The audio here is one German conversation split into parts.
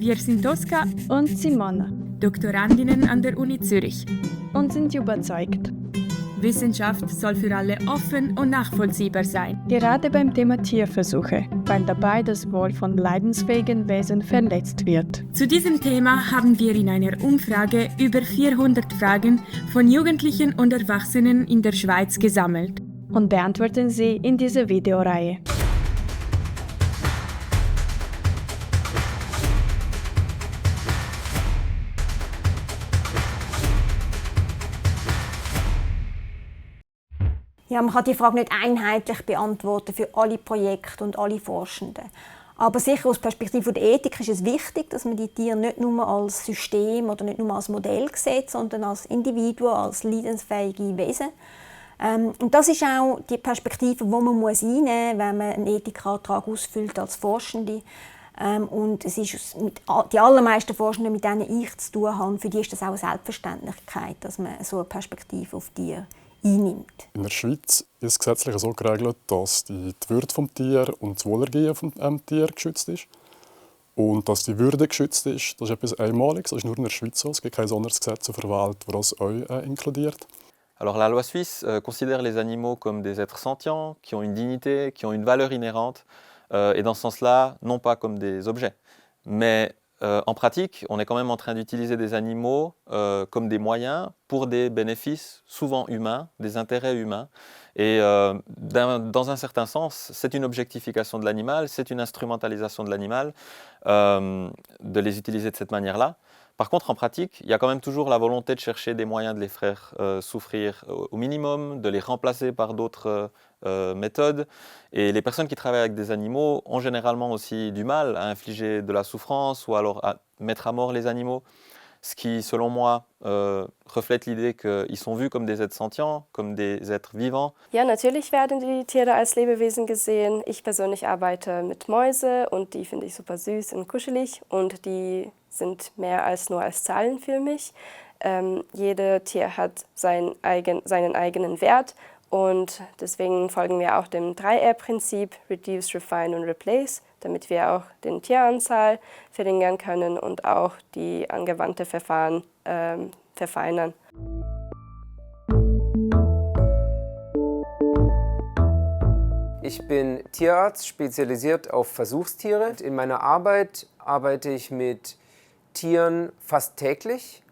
Wir sind Tosca und Simona Doktorandinnen an der Uni Zürich und sind überzeugt, Wissenschaft soll für alle offen und nachvollziehbar sein. Gerade beim Thema Tierversuche, weil dabei das Wohl von leidensfähigen Wesen verletzt wird. Zu diesem Thema haben wir in einer Umfrage über 400 Fragen von Jugendlichen und Erwachsenen in der Schweiz gesammelt und beantworten sie in dieser Videoreihe. Ja, man kann die Frage nicht einheitlich beantworten für alle Projekte und alle Forschenden. Aber sicher aus Perspektive der Ethik ist es wichtig, dass man die Tiere nicht nur als System oder nicht nur als Modell sieht, sondern als Individuen, als leidensfähige Wesen. Und das ist auch die Perspektive, die man einnehmen muss, wenn man einen Ethikantrag ausfüllt als Forschende. Und es ist die allermeisten Forschenden, mit denen ich zu tun habe, für die ist das auch eine Selbstverständlichkeit, dass man so eine Perspektive auf Tiere einnimmt. In der Schweiz ist es gesetzlich so geregelt, dass die Würde des Tiers und das Wohlergehen des Tiers geschützt ist. Und dass die Würde geschützt ist, das ist etwas Einmaliges. Das ist nur in der Schweiz so. Es gibt kein anderes Gesetz auf der Welt, das das auch inkludiert. Alors la loi suisse considère les animaux comme des êtres sentients, qui ont une dignité, qui ont une valeur inhérente, et dans ce sens-là, non pas comme des objets. Mais en pratique, on est quand même en train d'utiliser des animaux comme des moyens pour des bénéfices souvent humains, des intérêts humains. Et dans un certain sens, c'est une objectification de l'animal, c'est une instrumentalisation de l'animal, de les utiliser de cette manière-là. Par contre, en pratique, il y a quand même toujours la volonté de chercher des moyens de les faire souffrir au minimum, de les remplacer par d'autres méthodes. Et les personnes qui travaillent avec des animaux ont généralement aussi du mal à infliger de la souffrance ou alors à mettre à mort les animaux. Ce qui, selon moi, reflète l'idée qu'ils sont vus comme des êtres sentients, comme des êtres vivants. Ja, natürlich werden die Tiere als Lebewesen gesehen. Ich persönlich arbeite mit Mäuse und die finde ich super süß und kuschelig und die sind mehr als nur als Zahlen für mich. Jedes Tier hat seinen eigenen Wert und deswegen folgen wir auch dem 3R-Prinzip, Reduce, Refine und Replace, damit wir auch die Tieranzahl verringern können und auch die angewandte Verfahren verfeinern. Ich bin Tierarzt, spezialisiert auf Versuchstiere. In meiner Arbeit arbeite ich mit Tieren fast täglich,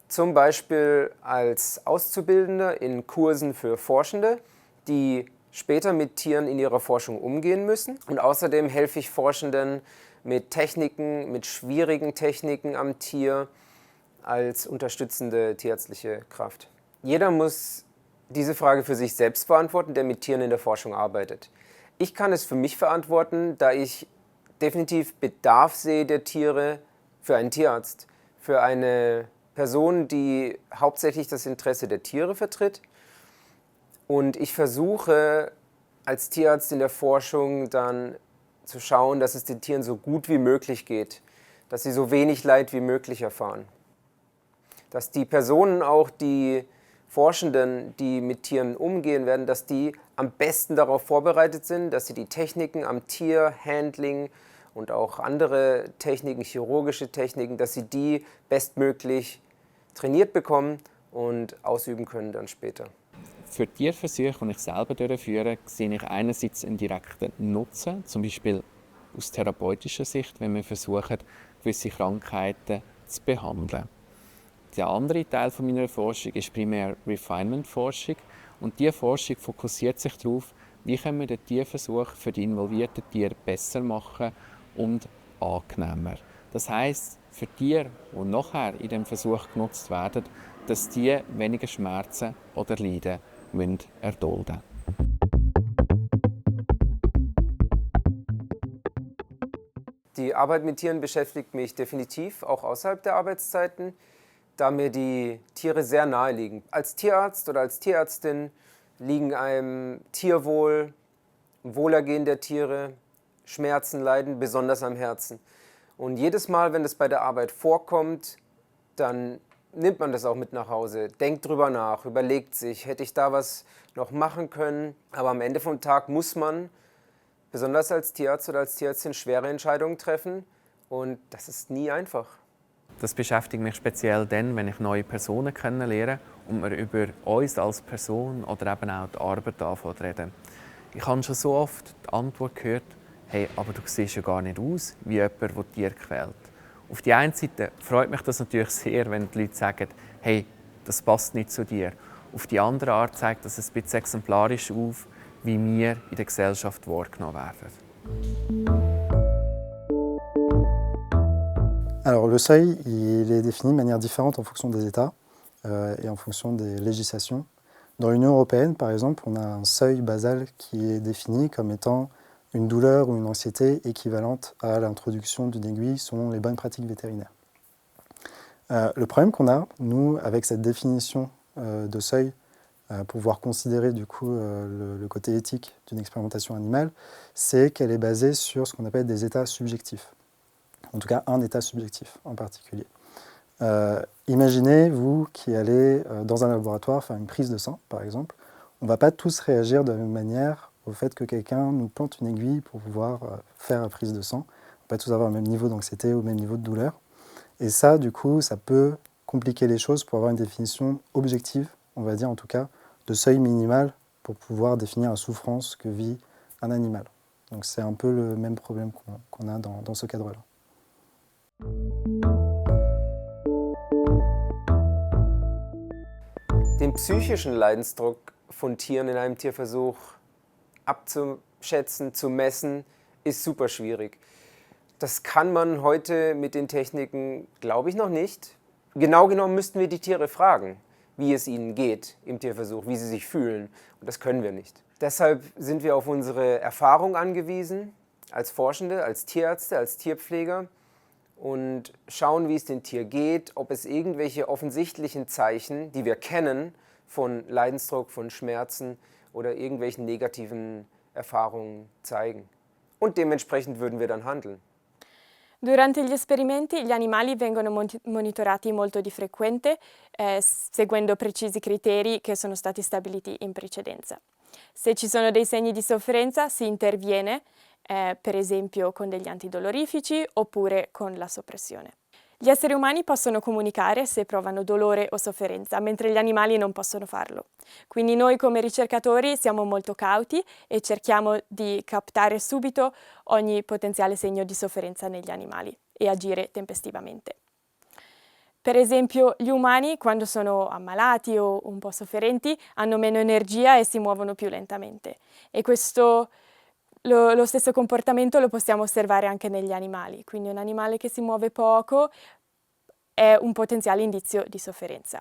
zum Beispiel als Auszubildender in Kursen für Forschende, die später mit Tieren in ihrer Forschung umgehen müssen. Und außerdem helfe ich Forschenden mit Techniken, mit schwierigen Techniken am Tier als unterstützende tierärztliche Kraft. Jeder muss diese Frage für sich selbst beantworten, der mit Tieren in der Forschung arbeitet. Ich kann es für mich verantworten, da ich definitiv Bedarf sehe der Tiere für einen Tierarzt, für eine Person, die hauptsächlich das Interesse der Tiere vertritt. Und ich versuche als Tierarzt in der Forschung dann zu schauen, dass es den Tieren so gut wie möglich geht, dass sie so wenig Leid wie möglich erfahren. Dass die Personen auch, die Forschenden, die mit Tieren umgehen werden, dass die am besten darauf vorbereitet sind, dass sie die Techniken am Tier, Handling und auch andere Techniken, chirurgische Techniken, dass sie die bestmöglich trainiert bekommen und ausüben können dann später. Für die Tierversuche, die ich selber durchführe, sehe ich einerseits einen direkten Nutzen, zum Beispiel aus therapeutischer Sicht, wenn wir versuchen, gewisse Krankheiten zu behandeln. Der andere Teil meiner Forschung ist primär Refinement-Forschung. Und diese Forschung fokussiert sich darauf, wie können wir den Tierversuch für die involvierten Tiere besser machen und angenehmer. Das heisst, für Tiere, die nachher in diesem Versuch genutzt werden, dass die weniger Schmerzen oder Leiden erdulden müssen. Die Arbeit mit Tieren beschäftigt mich definitiv, auch außerhalb der Arbeitszeiten, da mir die Tiere sehr nahe liegen. Als Tierarzt oder als Tierärztin liegen einem Tierwohl, Wohlergehen der Tiere, Schmerzen, Leiden besonders am Herzen. Und jedes Mal, wenn das bei der Arbeit vorkommt, dann nimmt man das auch mit nach Hause, denkt drüber nach, überlegt sich, hätte ich da was noch machen können. Aber am Ende vom Tag muss man, besonders als Tierarzt oder als Tierärztin, schwere Entscheidungen treffen Und das ist nie einfach. Das beschäftigt mich speziell dann, wenn ich neue Personen kennenlerne und wir über uns als Person oder eben auch die Arbeit anfangen zu reden. Ich habe schon so oft die Antwort gehört, hey, aber du siehst ja gar nicht aus wie jemand, der Tiere quält. Auf die einen Seite freut mich das natürlich sehr, wenn die Leute sagen, hey, das passt nicht zu dir. Auf die andere Art zeigt das ein bisschen exemplarisch auf, wie wir in der Gesellschaft wahrgenommen werden. Alors le seuil, il est défini de manière différente en fonction des États et en fonction des législations. Dans l'Union européenne, par exemple, on a un seuil basal qui est défini comme étant une douleur ou une anxiété équivalente à l'introduction d'une aiguille selon les bonnes pratiques vétérinaires. Le problème qu'on a, nous, avec cette définition de seuil, pour pouvoir considérer du coup le côté éthique d'une expérimentation animale, c'est qu'elle est basée sur ce qu'on appelle des états subjectifs. En tout cas, un état subjectif en particulier. Imaginez, vous, qui allez dans un laboratoire faire une prise de sang, par exemple. On ne va pas tous réagir de la même manière au fait que quelqu'un nous plante une aiguille pour pouvoir faire la prise de sang. On ne va pas tous avoir le même niveau d'anxiété ou le même niveau de douleur. Et ça, du coup, ça peut compliquer les choses pour avoir une définition objective, on va dire en tout cas, de seuil minimal pour pouvoir définir la souffrance que vit un animal. Donc c'est un peu le même problème qu'on a dans ce cadre-là. Den psychischen Leidensdruck von Tieren in einem Tierversuch abzuschätzen, zu messen, ist super schwierig. Das kann man heute mit den Techniken, glaube ich, noch nicht. Genau genommen müssten wir die Tiere fragen, wie es ihnen geht im Tierversuch, wie sie sich fühlen. Und das können wir nicht. Deshalb sind wir auf unsere Erfahrung angewiesen, als Forschende, als Tierärzte, als Tierpfleger und schauen, wie es dem Tier geht, ob es irgendwelche offensichtlichen Zeichen, die wir kennen, von Leidensdruck, von Schmerzen oder irgendwelchen negativen Erfahrungen zeigen. Und dementsprechend würden wir dann handeln. Durante gli esperimenti gli animali vengono monitorati molto di frequente, seguendo precisi criteri che sono stati stabiliti in precedenza. Se ci sono dei segni di sofferenza si interviene, per esempio con degli antidolorifici oppure con la soppressione. Gli esseri umani possono comunicare se provano dolore o sofferenza, mentre gli animali non possono farlo. Quindi noi come ricercatori siamo molto cauti e cerchiamo di captare subito ogni potenziale segno di sofferenza negli animali e agire tempestivamente. Per esempio, gli umani, quando sono ammalati o un po' sofferenti, hanno meno energia e si muovono più lentamente. E lo stesso comportamento lo possiamo osservare anche negli animali, quindi un animale che si muove poco è un potenziale indizio di sofferenza.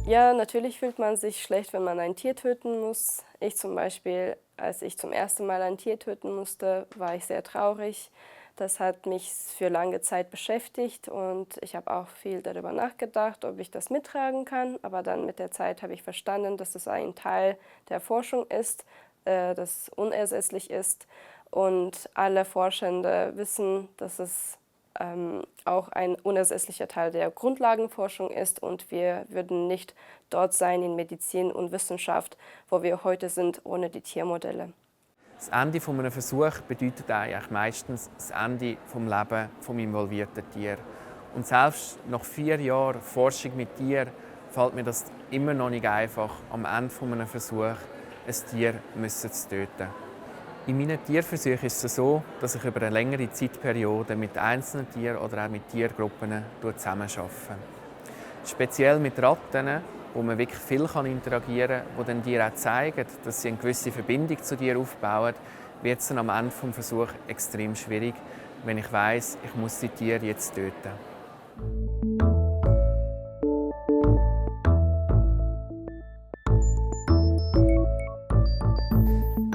Ja, natürlich fühlt man sich schlecht, wenn man ein Tier töten muss. Ich zum Beispiel, als ich zum ersten Mal ein Tier töten musste, war ich sehr traurig. Das hat mich für lange Zeit beschäftigt und ich habe auch viel darüber nachgedacht, ob ich das mittragen kann. Aber dann mit der Zeit habe ich verstanden, dass es ein Teil der Forschung ist, das unersetzlich ist. Und alle Forschende wissen, dass es auch ein unersetzlicher Teil der Grundlagenforschung ist und wir würden nicht dort sein in Medizin und Wissenschaft, wo wir heute sind, ohne die Tiermodelle. Das Ende eines Versuchs bedeutet eigentlich meistens das Ende des Lebens des involvierten Tiers. Und selbst nach 4 Jahren Forschung mit Tieren fällt mir das immer noch nicht einfach, am Ende eines Versuchs ein Tier zu töten. In meinen Tierversuchen ist es so, dass ich über eine längere Zeitperiode mit einzelnen Tieren oder auch mit Tiergruppen zusammenarbeite. Speziell mit Ratten, wo man wirklich viel interagieren kann, wo dann Tiere auch zeigen, dass sie eine gewisse Verbindung zu dir aufbauen, wird es dann am Ende des Versuchs extrem schwierig, wenn ich weiss, ich muss die Tiere jetzt töten.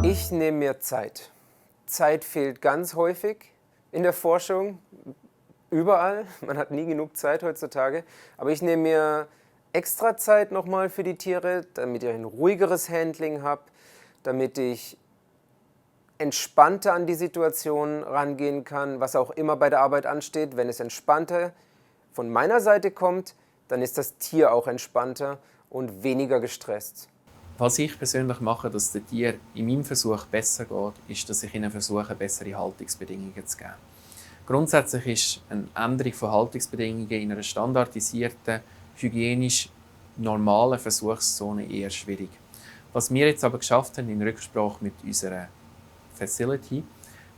Ich nehme mir Zeit. Zeit fehlt ganz häufig in der Forschung, überall. Man hat nie genug Zeit heutzutage. Aber ich nehme mir extra Zeit nochmal für die Tiere, damit ich ein ruhigeres Handling habe, damit ich entspannter an die Situation rangehen kann, was auch immer bei der Arbeit ansteht. Wenn es entspannter von meiner Seite kommt, dann ist das Tier auch entspannter und weniger gestresst. Was ich persönlich mache, dass es den Tieren in meinem Versuch besser geht, ist, dass ich ihnen versuche, bessere Haltungsbedingungen zu geben. Grundsätzlich ist eine Änderung von Haltungsbedingungen in einer standardisierten, hygienisch normalen Versuchszone eher schwierig. Was wir jetzt aber geschafft haben, in Rücksprache mit unserer Facility,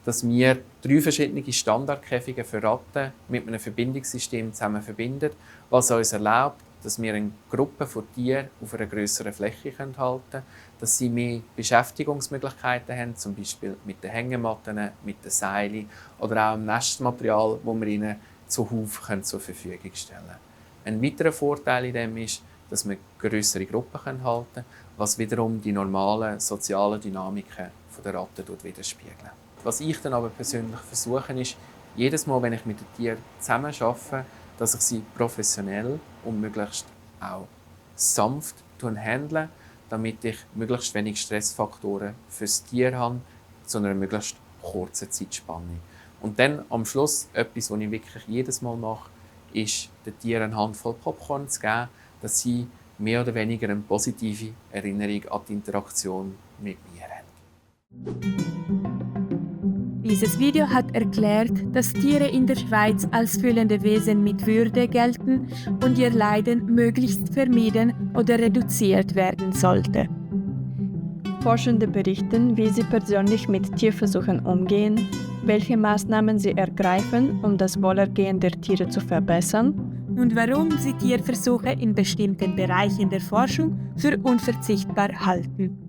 dass wir 3 verschiedene Standardkäfige für Ratten mit einem Verbindungssystem zusammen verbinden, was uns erlaubt, dass wir eine Gruppe von Tieren auf einer grösseren Fläche halten können, dass sie mehr Beschäftigungsmöglichkeiten haben, zum Beispiel mit den Hängematten, mit den Seilen oder auch im Nestmaterial, das wir ihnen zuhauf zur Verfügung stellen können. Ein weiterer Vorteil in dem ist, dass wir grössere Gruppen halten können, was wiederum die normalen sozialen Dynamiken der Ratten widerspiegeln. Was ich dann aber persönlich versuche, ist, jedes Mal, wenn ich mit den Tieren zusammen arbeite, dass ich sie professionell und möglichst auch sanft handle, damit ich möglichst wenig Stressfaktoren fürs Tier habe, zu einer möglichst kurzen Zeitspanne. Und dann am Schluss, etwas, was ich wirklich jedes Mal mache, ist, den Tieren eine Handvoll Popcorn zu geben, dass sie mehr oder weniger eine positive Erinnerung an die Interaktion mit mir haben. Dieses Video hat erklärt, dass Tiere in der Schweiz als fühlende Wesen mit Würde gelten und ihr Leiden möglichst vermieden oder reduziert werden sollte. Forschende berichten, wie sie persönlich mit Tierversuchen umgehen, welche Maßnahmen sie ergreifen, um das Wohlergehen der Tiere zu verbessern und warum sie Tierversuche in bestimmten Bereichen der Forschung für unverzichtbar halten.